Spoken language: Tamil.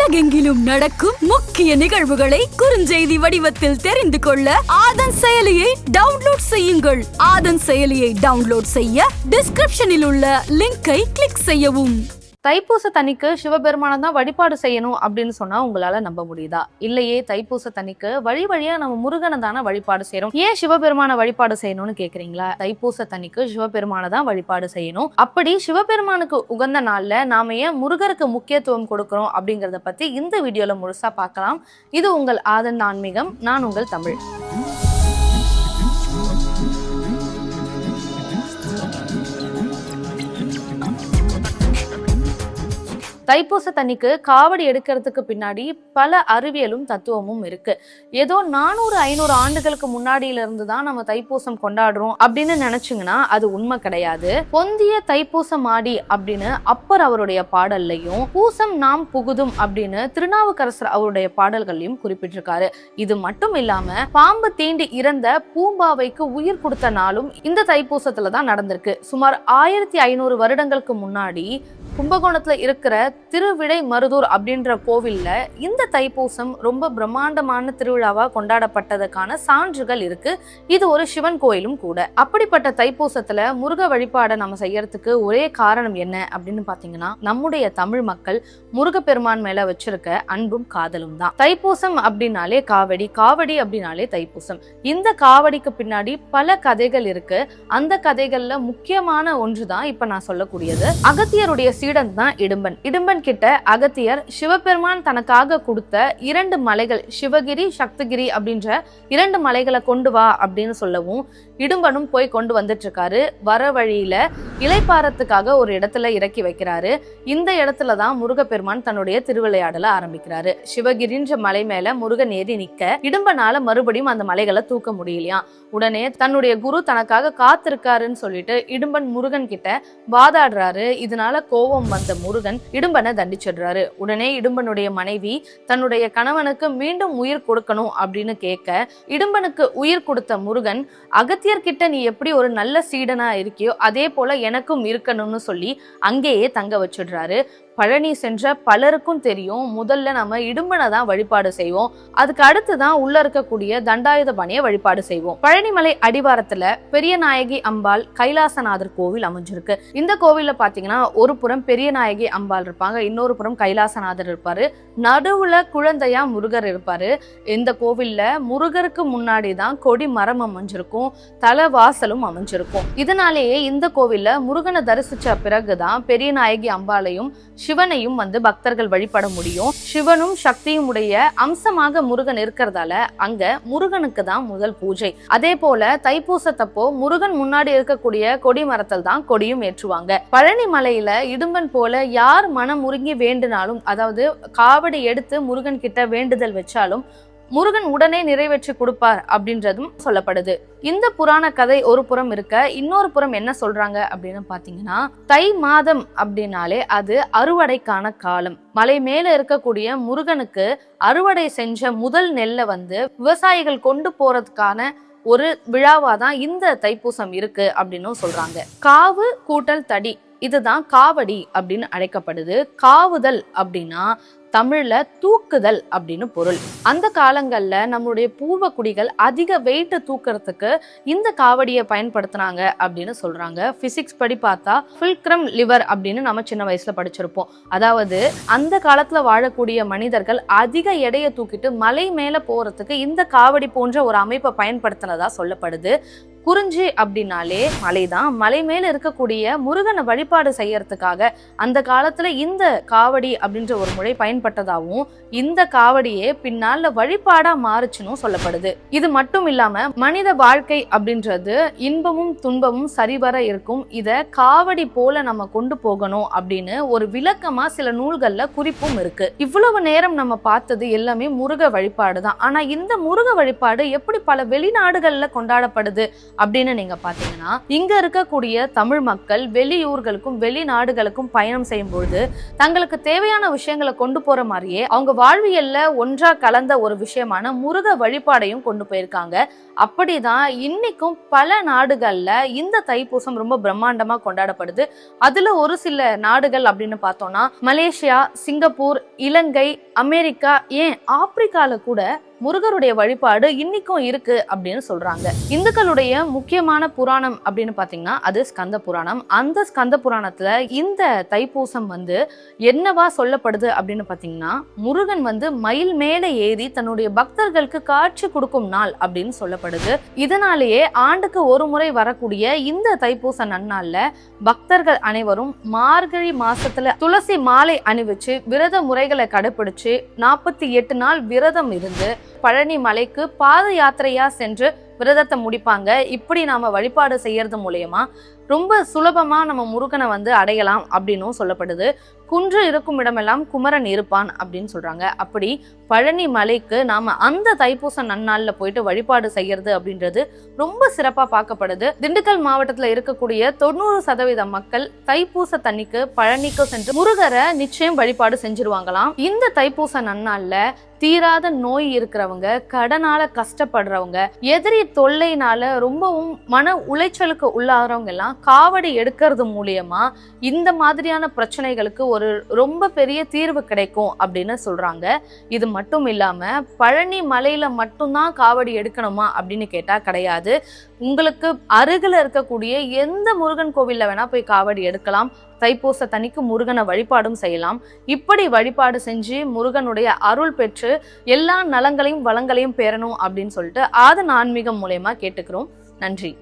உலகெங்கிலும் நடக்கும் முக்கிய நிகழ்வுகளை குறுஞ்செய்தி வடிவத்தில் தெரிந்து கொள்ள ஆதன் செயலியை டவுன்லோட் செய்யுங்கள். ஆதன் செயலியை டவுன்லோட் செய்ய டிஸ்கிரிப்ஷனில் உள்ள லிங்கை கிளிக் செய்யவும். தைப்பூச தண்ணிக்கு சிவபெருமானை தான் வழிபாடு செய்யணும் அப்படின்னு சொன்னா உங்களால நம்ப முடியுதா? இல்லையே, தைப்பூச தண்ணிக்கு வழியா நம்ம முருகனை தானே வழிபாடு செய்யறோம். ஏன் சிவபெருமான வழிபாடு செய்யணும்னு கேக்குறீங்களா? தைப்பூச தண்ணிக்கு சிவபெருமானை தான் வழிபாடு செய்யணும். அப்படி சிவபெருமானுக்கு உகந்த நாள்ல நாம ஏன் முருகருக்கு முக்கியத்துவம் கொடுக்கிறோம் அப்படிங்கறத பத்தி இந்த வீடியோல முழுசா பார்க்கலாம். இது உங்கள் ஆதன் ஆன்மீகம். நான் உங்கள் தமிழ். தைப்பூச தண்ணிக்கு காவடி எடுக்கிறதுக்கு பின்னாடி பல அறிவியலும் தத்துவமும் இருக்கு. ஏதோ 400-500 ஆண்டுகளுக்கு முன்னாடியில இருந்து தான் நம்ம தைப்பூசம் கொண்டாடுறோம் அப்படின்னு நினைச்சீங்கன்னா அது உண்மை கிடையாது. பொந்திய தைப்பூசம் ஆடி அப்படின்னு அப்பர் அவருடைய பாடல்லையும், பூசம் நாம் புகுதும் அப்படின்னு திருநாவுக்கரசர் அவருடைய பாடல்களையும் குறிப்பிட்டிருக்காரு. இது மட்டும் இல்லாம பாம்பு தீண்டி இறந்த பூம்பாவைக்கு உயிர் கொடுத்த நாளும் இந்த தைப்பூசத்துல தான் நடந்திருக்கு. சுமார் 1500 வருடங்களுக்கு முன்னாடி கும்பகோணத்துல இருக்கிற திருவிடை மருதூர் அப்படின்ற கோவில்ல இந்த தைப்பூசம் ரொம்ப பிரம்மாண்டமான திருவிழாவா கொண்டாடப்பட்டதுக்கான சான்றுகள் இருக்கு. இது ஒரு சிவன் கோயிலும் கூட. அப்படிப்பட்ட தைப்பூசத்துல முருக வழிபாடை நம்ம செய்யறதுக்கு ஒரே காரணம் என்ன அப்படின்னு பாத்தீங்கன்னா, நம்முடைய தமிழ் மக்கள் முருகப்பெருமான் மேல வச்சிருக்க அன்பும் காதலும் தான். தைப்பூசம் அப்படின்னாலே காவடி, காவடி அப்படின்னாலே தைப்பூசம். இந்த காவடிக்கு பின்னாடி பல கதைகள் இருக்கு. அந்த கதைகள்ல முக்கியமான ஒன்றுதான் இப்ப நான் சொல்லக்கூடியது. அகத்தியருடைய சீடன் தான் இடும்பன். இடும்பன் கிட்ட அகத்தியர் சிவபெருமான் தனக்காக கொடுத்த 2 மலைகள், சிவகிரி சக்திகிரி அப்படின்ற 2 மலைகளை கொண்டு வா அப்படின்னு சொல்லவும் இடும்பனும் போய் கொண்டு வந்துட்டு இருக்காரு. வர வழியில இலைப்பாரத்துக்காக ஒரு இடத்துல இறக்கி வைக்கிறாரு. இந்த இடத்துலதான் முருகப்பெருமான் தன்னுடைய திருவிளையாடல ஆரம்பிக்கிறாரு. சிவகிரின்ற மலை மேல முருகன் ஏறி நிக்க இடும்பனால மறுபடியும் அந்த மலைகளை தூக்க முடியலையா. உடனே தன்னுடைய குரு தனக்காக காத்திருக்காருன்னு சொல்லிட்டு இடும்பன் முருகன் கிட்ட வாதாடுறாரு. இதனால கோபம் வந்த முருகன் இடும்பனை தண்டிச்சிடுறாரு. உடனே இடும்பனுடைய மனைவி தன்னுடைய கணவனுக்கு மீண்டும் உயிர் கொடுக்கணும் அப்படின்னு கேட்க, இடும்பனுக்கு உயிர் கொடுத்த முருகன், அகத்தியர்கிட்ட நீ எப்படி ஒரு நல்ல சீடனா இருக்கியோ அதே போல எனக்கும் இருக்கணும்னு சொல்லி அங்கேயே தங்க வச்சிடுறாரு. பழனி சென்ற பலருக்கும் தெரியும், முதல்ல நம்ம இடும்பனை தான் வழிபாடு செய்வோம். அதுக்கு அடுத்துதான் உள்ள இருக்கக்கூடிய தண்டாயுதபாணியை வழிபாடு செய்வோம். பழனிமலை அடிவாரத்துல பெரிய நாயகி அம்பாள் கைலாசநாதர் கோவில் அமைஞ்சிருக்கு. இந்த கோவில்ல பாத்தீங்கன்னா ஒரு புறம் பெரிய நாயகி அம்பாள் இருப்பாங்க, இன்னொரு புறம் கைலாசநாதர் இருப்பாரு, நடுவுல குழந்தையா முருகர் இருப்பாரு. இந்த கோவில்ல முருகருக்கு முன்னாடி தான் கொடி மரம் அமைஞ்சிருக்கும், தலவாசலும் அமைஞ்சிருக்கும். இதனாலேயே இந்த கோவில்ல முருகனை தரிசிச்ச பிறகுதான் பெரிய நாயகி அம்பாளையும் சிவனையும் பக்தர்கள் வழிபட முடியும். சிவனும் சக்தியும் உடைய அம்சமாக முருகன் இருக்கிறதால அங்க முருகனுக்கு தான் முதல் பூஜை. அதே போல தைப்பூசத்தப்போ முருகன் முன்னாடி இருக்கக்கூடிய கொடி மரத்தில் தான் கொடியும் ஏற்றுவாங்க. பழனி மலையில இடும்பன் போல யார் மனம் முருங்கி வேண்டினாலும், அதாவது காவடி எடுத்து முருகன் கிட்ட வேண்டுதல் வச்சாலும் முருகன் உடனே நிறைவேற்றி கொடுப்பார் அப்படின்றதும் சொல்லப்படுது. இந்த புராண கதை ஒரு புறம் இருக்க, இன்னொரு புறம் என்ன சொல்றாங்க அப்படின்னு பாத்தீங்கன்னா, தை மாதம் அப்படின்னாலே அது அறுவடைக்கான காலம். மலை மேல இருக்கக்கூடிய முருகனுக்கு அறுவடை செஞ்ச முதல் நெல்லை விவசாயிகள் கொண்டு போறதுக்கான ஒரு விழாவாதான் இந்த தைப்பூசம் இருக்கு அப்படின்னு சொல்றாங்க. காவு கூட்டல் தடி, இதுதான் காவடி அப்படின்னு அழைக்கப்படுது. காவுதல் அப்படின்னா தமிழ்ல தூக்குதல் அப்படின்னு பொருள். அந்த காலங்கள்ல நம்மளுடைய பூர்வ குடிகள் அதிக வெயிட் தூக்குறதுக்கு இந்த காவடியை பயன்படுத்தினாங்க அப்படின்னு சொல்றாங்க. பிசிக்ஸ் படி பார்த்தா ஃபுல்க்ரம் லிவர் அப்படின்னு நம்ம சின்ன வயசுல படிச்சிருப்போம். அதாவது அந்த காலத்துல வாழக்கூடிய மனிதர்கள் அதிக எடையை தூக்கிட்டு மலை மேல போறதுக்கு இந்த காவடி போன்ற ஒரு அமைப்பை பயன்படுத்தினதா சொல்லப்படுது. குறிஞ்சி அப்படின்னாலே மலைதான். மலை மேல இருக்கக்கூடிய முருகனை வழிபாடு செய்யறதுக்காக அந்த காலத்துல இந்த காவடி அப்படின்ற ஒரு முறை பயன்பட்டதாகவும், இந்த காவடியே பின்னால வழிபாடா மாறுச்சுன்னு சொல்லப்படுது. இது மட்டும் இல்லாம மனித வாழ்க்கை அப்படின்றது இன்பமும் துன்பமும் சரிவர இருக்கும். இத காவடி போல நம்ம கொண்டு போகணும் அப்படின்னு ஒரு விளக்கமா சில நூல்கள்ல குறிப்பும் இருக்கு. இவ்வளவு நேரம் நம்ம பார்த்தது எல்லாமே முருக வழிபாடு தான். ஆனா இந்த முருக வழிபாடு எப்படி பல வெளிநாடுகள்ல கொண்டாடப்படுது அப்படின்னு நீங்க பாத்தீங்கன்னா, இங்க இருக்கக்கூடிய தமிழ் மக்கள் வெளியூர்களுக்கும் வெளிநாடுகளுக்கும் பயணம் செய்யும் பொழுது தங்களுக்கு தேவையான விஷயங்களை கொண்டு போற மாதிரியே அவங்க வாழ்வியல்ல ஒன்றா கலந்த ஒரு விஷயமான முருக வழிபாடையும் கொண்டு போயிருக்காங்க. அப்படிதான் இன்னைக்கும் பல நாடுகள்ல இந்த தைப்பூசம் ரொம்ப பிரம்மாண்டமா கொண்டாடப்படுது. அதுல ஒரு சில நாடுகள் அப்படின்னு பார்த்தோம்னா மலேசியா, சிங்கப்பூர், இலங்கை, அமெரிக்கா, ஏன் ஆப்பிரிக்கால கூட முருகருடைய வழிபாடு இன்னைக்கும் இருக்கு அப்படின்னு சொல்றாங்க. இந்துக்களுடைய முக்கியமான புராணம் அப்படின்னு பாத்தீங்கன்னா அது ஸ்கந்த புராணம். அந்த ஸ்கந்த புராணத்துல இந்த தைப்பூசம் என்னவா சொல்லப்படுது அப்படின்னு பாத்தீங்கன்னா, முருகன் மயில் மேல ஏறி தன்னுடைய பக்தர்களுக்கு காட்சி கொடுக்கும் நாள் அப்படின்னு சொல்லப்படுது. இதனாலேயே ஆண்டுக்கு ஒரு முறை வரக்கூடிய இந்த தைப்பூச நன்னாள்ல பக்தர்கள் அனைவரும் மார்கழி மாசத்துல துளசி மாலை அணிவிச்சு விரத முறைகளை கடைபிடிச்சு 48 நாள் விரதம் இருந்து பழனி மலைக்கு பாத யாத்திரையா சென்று விரதத்தை முடிப்பாங்க. இப்படி நாம வழிபாடு செய்யறது மூலயமா ரொம்ப சுலபமா நம்ம முருகனை அடையலாம் அப்படின்னும் சொல்லப்படுது. குன்று இருக்கும் இடமெல்லாம் குமரன் இருப்பான் அப்படின்னு சொல்றாங்க. அப்படி பழனி மலைக்கு நாம அந்த தைப்பூச நன்னாள்ல போயிட்டு வழிபாடு செய்யறது அப்படின்றது ரொம்ப சிறப்பா பார்க்கப்படுது. திண்டுக்கல் மாவட்டத்துல இருக்கக்கூடிய 90% மக்கள் தைப்பூச தண்ணிக்கு பழனிக்கு சென்று முருகரை நிச்சயம் வழிபாடு செஞ்சிருவாங்களாம். இந்த தைப்பூச நன்னாள்ல தீராத நோய் இருக்கிறவங்க, கடனால கஷ்டப்படுறவங்க, எதிரி தொல்லைனால ரொம்பவும் மன உளைச்சலுக்கு உள்ளாகிறவங்க எல்லாம் காவடி எடுக்கிறது மூலியமா இந்த மாதிரியான பிரச்சனைகளுக்கு ஒரு ரொம்ப பெரிய தீர்வு கிடைக்கும் அப்படின்னு சொல்றாங்க. இது மட்டும் இல்லாம பழனி மலையில மட்டும்தான் காவடி எடுக்கணுமா அப்படின்னு கேட்டா கிடையாது. உங்களுக்கு அருகில் இருக்கக்கூடிய எந்த முருகன் கோவில்ல வேணா போய் காவடி எடுக்கலாம். தைப்பூச தனிக்கு முருகனை வழிபாடும் செய்யலாம். இப்படி வழிபாடு செஞ்சு முருகனுடைய அருள் பெற்று எல்லா நலங்களையும் வளங்களையும் பெறணும் அப்படின்னு சொல்லிட்டு ஆதன் ஆன்மீகம் மூலமா கேட்டுக்கிறோம். நன்றி.